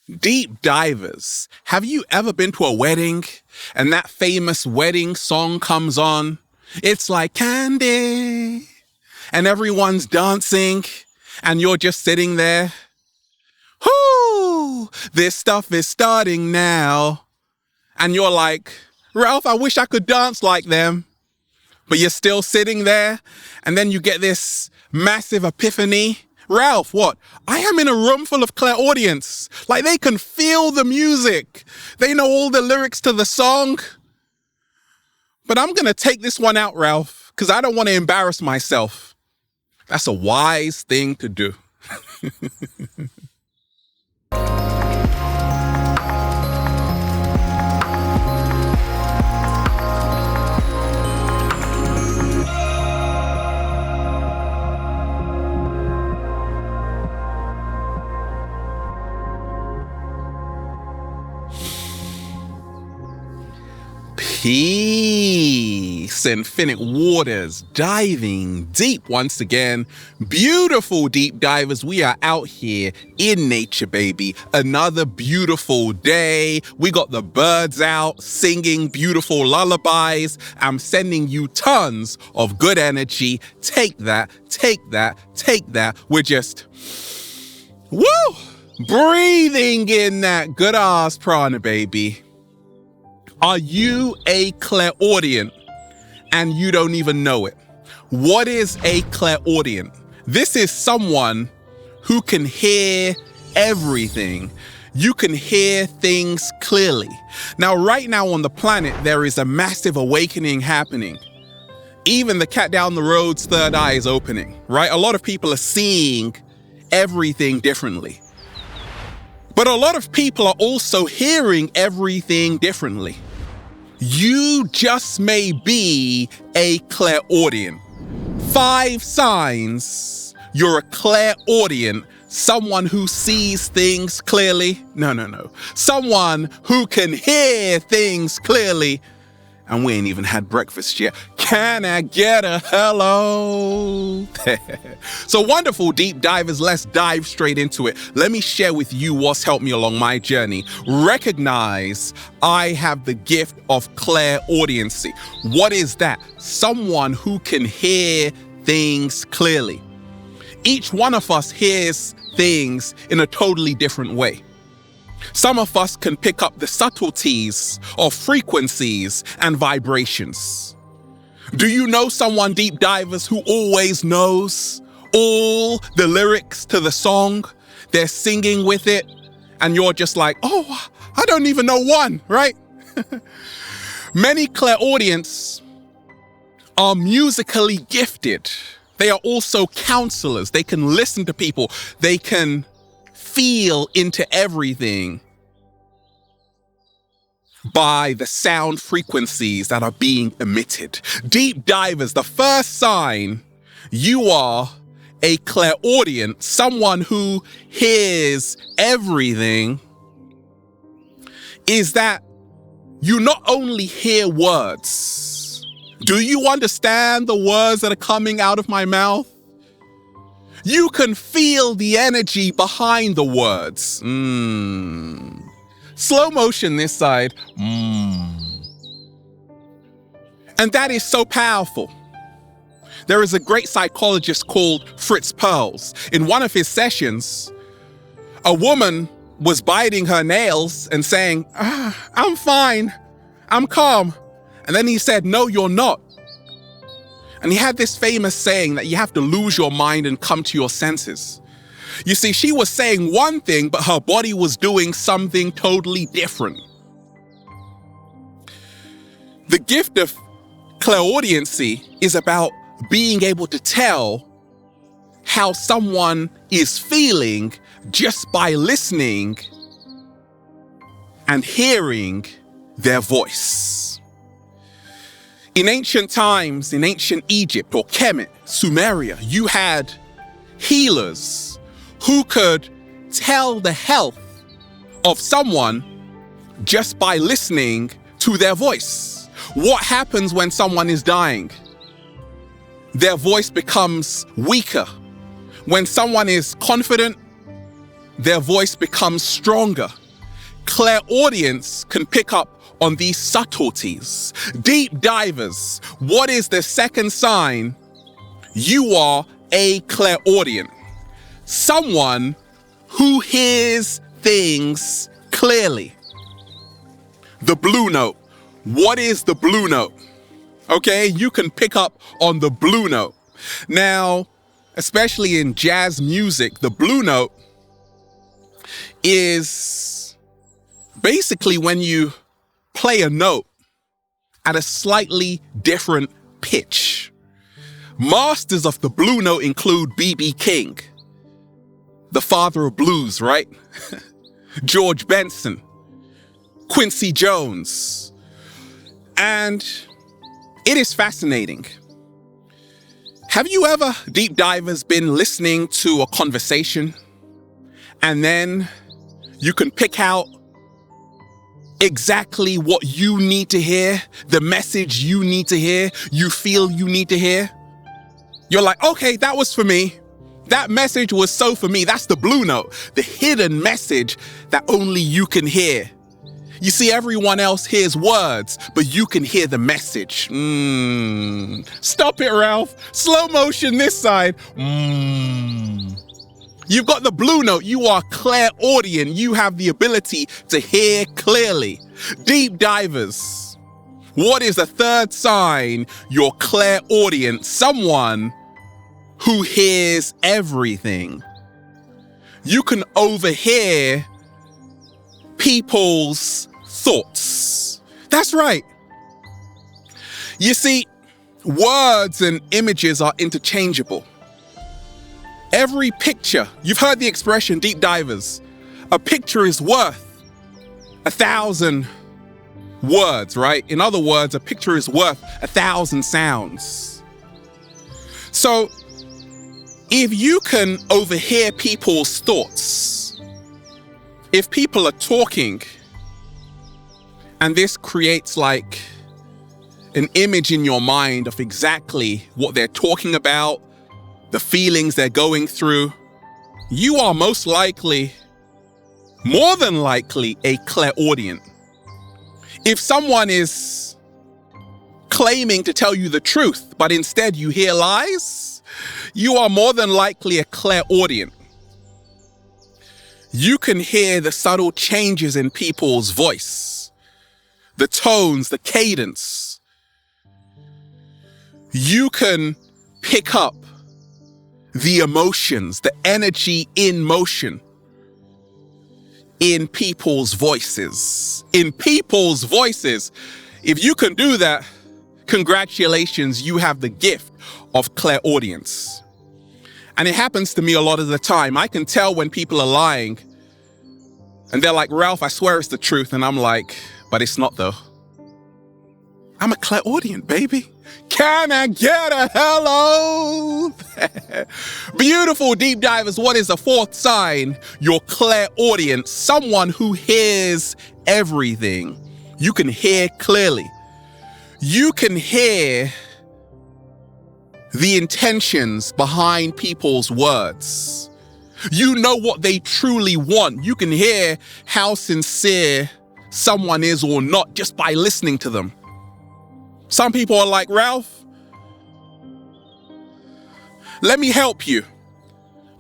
Deep divers, have you ever been to a wedding and that famous wedding song comes on? It's like candy and everyone's dancing and you're just sitting there. Whoo, this stuff is starting now. And you're like, Ralph, I wish I could dance like them. But you're still sitting there and then you get this massive epiphany. Ralph, what? I am in a room full of clairaudience. Like they can feel the music. They know all the lyrics to the song. But I'm going to take this one out, Ralph, because I don't want to embarrass myself. That's a wise thing to do. Peace, infinite waters, diving deep once again. Beautiful deep divers, we are out here in nature, baby. Another beautiful day. We got the birds out singing beautiful lullabies. I'm sending you tons of good energy. Take that, take that, take that. We're just, woo, breathing in that good ass prana, baby. Are you a clairaudient and you don't even know it? What is a clairaudient? This is someone who can hear everything. You can hear things clearly. Now, right now on the planet, there is a massive awakening happening. Even the cat down the road's third eye is opening, right? A lot of people are seeing everything differently. But a lot of people are also hearing everything differently. You just may be a clairaudient. 5 signs you're a clairaudient. Someone who sees things clearly. No. Someone who can hear things clearly. And we ain't even had breakfast yet. Can I get a hello? So wonderful deep divers, let's dive straight into it. Let me share with you what's helped me along my journey. Recognize I have the gift of clairaudiency. What is that? Someone who can hear things clearly. Each one of us hears things in a totally different way. Some of us can pick up the subtleties of frequencies and vibrations. Do you know someone, deep divers, who always knows all the lyrics to the song? They're singing with it, and you're just like, oh, I don't even know one, right? Many clairaudients are musically gifted. They are also counselors. They can listen to people. They can feel into everything by the sound frequencies that are being emitted. Deep divers, the first sign you are a clairaudient, someone who hears everything, is that you not only hear words. Do you understand the words that are coming out of my mouth? You can feel the energy behind the words. Slow motion this side. And that is so powerful. There is a great psychologist called Fritz Perls. In one of his sessions, a woman was biting her nails and saying, I'm fine, I'm calm. And then he said, no, you're not. And he had this famous saying that you have to lose your mind and come to your senses. You see, she was saying one thing, but her body was doing something totally different. The gift of clairaudiency is about being able to tell how someone is feeling just by listening and hearing their voice. In ancient times, in ancient Egypt or Kemet, Sumeria, you had healers who could tell the health of someone just by listening to their voice. What happens when someone is dying? Their voice becomes weaker. When someone is confident, their voice becomes stronger. Clairaudience can pick up on these subtleties. Deep divers, what is the second sign you are a clairaudient? Someone who hears things clearly. The blue note. What is the blue note? Okay, you can pick up on the blue note. Now, especially in jazz music, the blue note is basically when you play a note at a slightly different pitch. Masters of the blue note include B.B. King, the father of blues, right? George Benson, Quincy Jones. And it is fascinating. Have you ever, deep divers, been listening to a conversation and then you can pick out exactly what you need to hear, the message you need to hear, you feel you need to hear? You're like, okay, that was for me. That message was so for me. That's the blue note, the hidden message that only you can hear. You see, everyone else hears words, but you can hear the message. Stop it, Ralph. Slow motion this side. You've got the blue note. You are clairaudient. You have the ability to hear clearly. Deep divers. What is the third sign you're clairaudient? Someone who hears everything. You can overhear people's thoughts. That's right. You see, words and images are interchangeable. Every picture, you've heard the expression, deep divers, a picture is worth 1,000 words, right? In other words, a picture is worth 1,000 sounds. So, if you can overhear people's thoughts, if people are talking and this creates like an image in your mind of exactly what they're talking about, the feelings they're going through, you are most likely, more than likely, a clairaudient. If someone is claiming to tell you the truth, but instead you hear lies, you are more than likely a clairaudient. You can hear the subtle changes in people's voice, the tones, the cadence. You can pick up the emotions, the energy in motion in people's voices. In people's voices. If you can do that, congratulations, you have the gift of clairaudience. And it happens to me a lot of the time. I can tell when people are lying and they're like, Ralph, I swear it's the truth. And I'm like, but it's not though. I'm a clairaudient, baby. Can I get a hello? Beautiful deep divers. What is the fourth sign? You're clairaudient, someone who hears everything. You can hear clearly. You can hear the intentions behind people's words. You know what they truly want. You can hear how sincere someone is or not just by listening to them. Some people are like, Ralph, let me help you.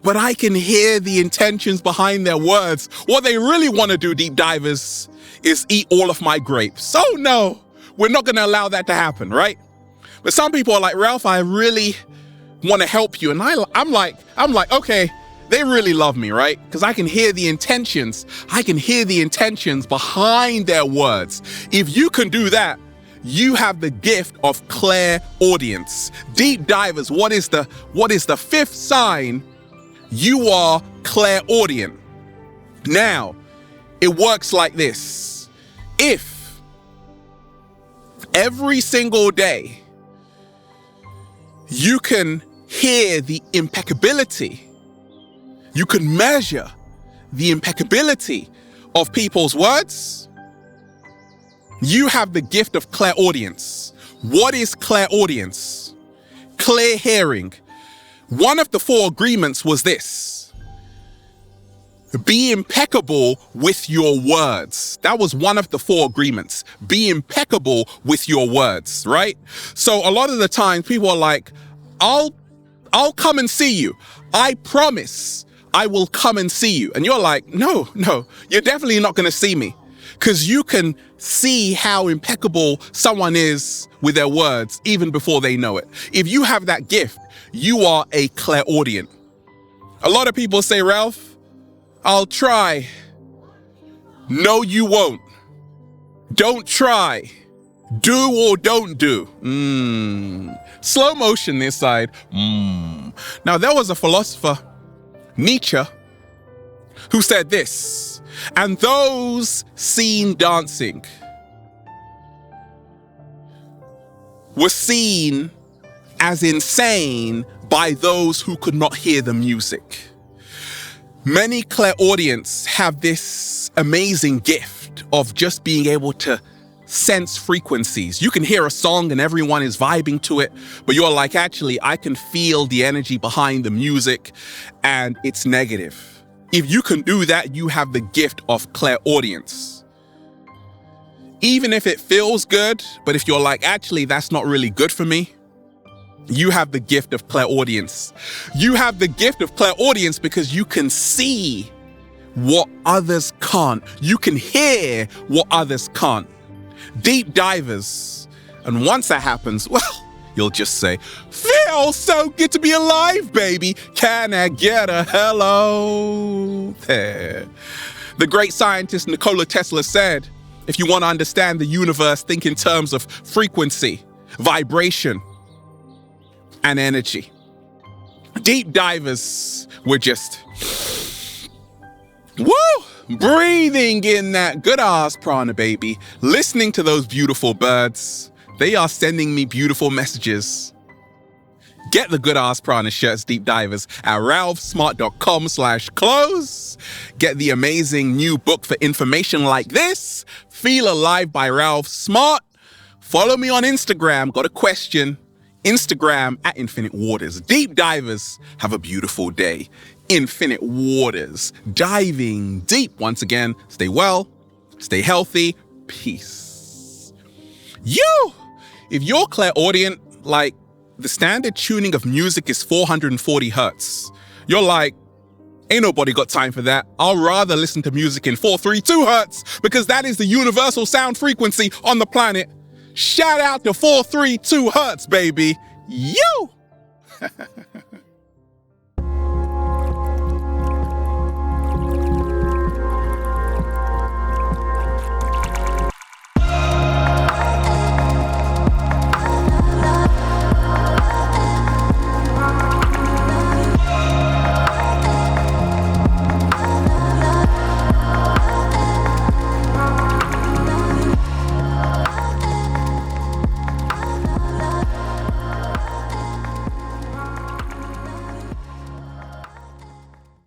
But I can hear the intentions behind their words. What they really want to do, deep divers, is eat all of my grapes. Oh no, we're not going to allow that to happen, right? But some people are like, Ralph, I really want to help you. And I'm like, okay, they really love me, right? Because I can hear the intentions. I can hear the intentions behind their words. If you can do that, you have the gift of clairaudience. Deep divers, what is the fifth sign? You are clairaudient. Now, it works like this. If every single day you can hear the impeccability, you can measure the impeccability of people's words, you have the gift of clairaudience. What is clairaudience? Clear hearing. One of the 4 agreements was this: Be impeccable with your words. That was one of the 4 agreements. Be impeccable with your words, right? So a lot of the time people are like, I'll come and see you. I promise I will come and see you. And you're like, no, you're definitely not going to see me. Because you can see how impeccable someone is with their words even before they know it. If you have that gift, you are a clairaudient. A lot of people say, Ralph, I'll try. No, you won't. Don't try. Do or don't do. Slow motion this side. Now, there was a philosopher, Nietzsche, who said this, and those seen dancing were seen as insane by those who could not hear the music. Many clairaudients have this amazing gift of just being able to sense frequencies. You can hear a song and everyone is vibing to it, but you're like, actually, I can feel the energy behind the music and it's negative. If you can do that, you have the gift of clairaudience. Even if it feels good, but if you're like, actually, that's not really good for me, you have the gift of clairaudience. You have the gift of clairaudience because you can see what others can't. You can hear what others can't. Deep divers. And once that happens, well, you'll just say, feels so good to be alive, baby. Can I get a hello there? The great scientist Nikola Tesla said, if you want to understand the universe, think in terms of frequency, vibration, and energy. Deep divers were just, breathing in that good ass prana, baby. Listening to those beautiful birds. They are sending me beautiful messages. Get the good ass prana shirts, deep divers, at ralphsmart.com/clothes. Get the amazing new book for information like this, Feel Alive by Ralph Smart. Follow me on Instagram. Got a question? Instagram at Infinite Waters. Deep divers, have a beautiful day. Infinite Waters, diving deep. Once again, stay well, stay healthy, peace. If you're clairaudient, like the standard tuning of music is 440 hertz. You're like, ain't nobody got time for that. I'll rather listen to music in 432 hertz because that is the universal sound frequency on the planet. Shout out to 432 hertz, baby.